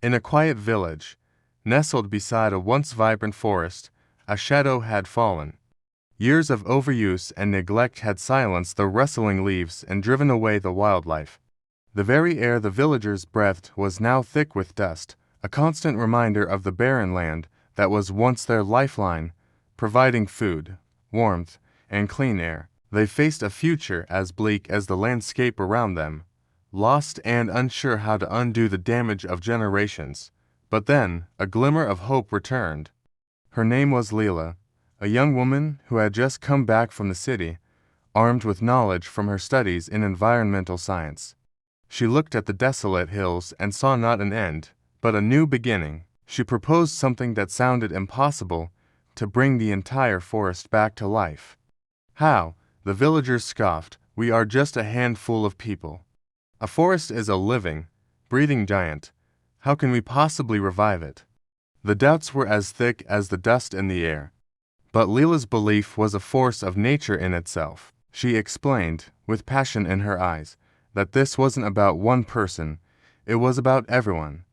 In a quiet village, nestled beside a once vibrant forest, a shadow had fallen. Years of overuse and neglect had silenced the rustling leaves and driven away the wildlife. The very air the villagers breathed was now thick with dust, a constant reminder of the barren land that was once their lifeline, providing food, warmth, and clean air. They faced a future as bleak as the landscape around them, lost and unsure how to undo the damage of generations. But then, a glimmer of hope returned. Her name was Leila, a young woman who had just come back from the city, armed with knowledge from her studies in environmental science. She looked at the desolate hills and saw not an end, but a new beginning. She proposed something that sounded impossible, to bring the entire forest back to life. How? The villagers scoffed. We are just a handful of people. A forest is a living, breathing giant. How can we possibly revive it? The doubts were as thick as the dust in the air. But Leila's belief was a force of nature in itself. She explained, with passion in her eyes, that this wasn't about one person, it was about everyone.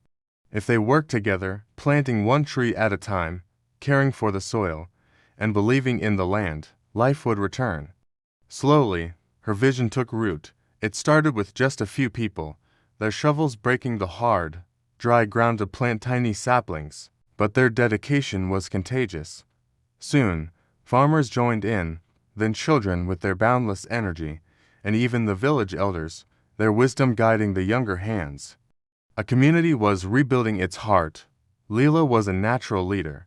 If they worked together, planting one tree at a time, caring for the soil, and believing in the land, life would return. Slowly, her vision took root. It started with just a few people, their shovels breaking the hard, dry ground to plant tiny saplings, but their dedication was contagious. Soon, farmers joined in, then children with their boundless energy, and even the village elders, their wisdom guiding the younger hands. A community was rebuilding its heart. Leila was a natural leader.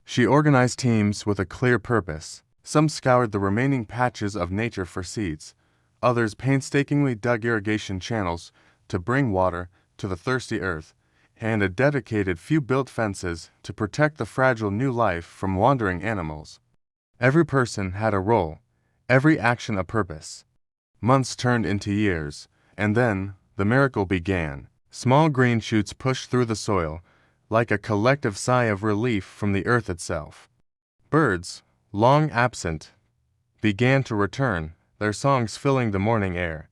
She organized teams with a clear purpose. Some scoured the remaining patches of nature for seeds. Others painstakingly dug irrigation channels to bring water to the thirsty earth, and a dedicated few built fences to protect the fragile new life from wandering animals. Every person had a role, every action a purpose. Months turned into years, and then the miracle began. Small green shoots pushed through the soil, like a collective sigh of relief from the earth itself. Birds, long absent, began to return, their songs filling the morning air.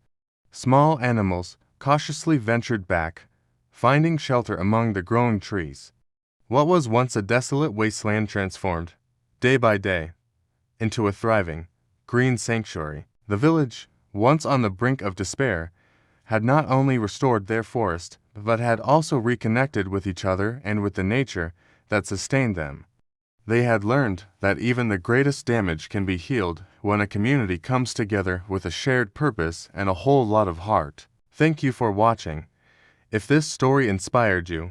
Small animals cautiously ventured back, finding shelter among the growing trees. What was once a desolate wasteland transformed, day by day, into a thriving, green sanctuary. The village, once on the brink of despair, had not only restored their forest, but had also reconnected with each other and with the nature that sustained them. They had learned that even the greatest damage can be healed when a community comes together with a shared purpose and a whole lot of heart. Thank you for watching. If this story inspired you,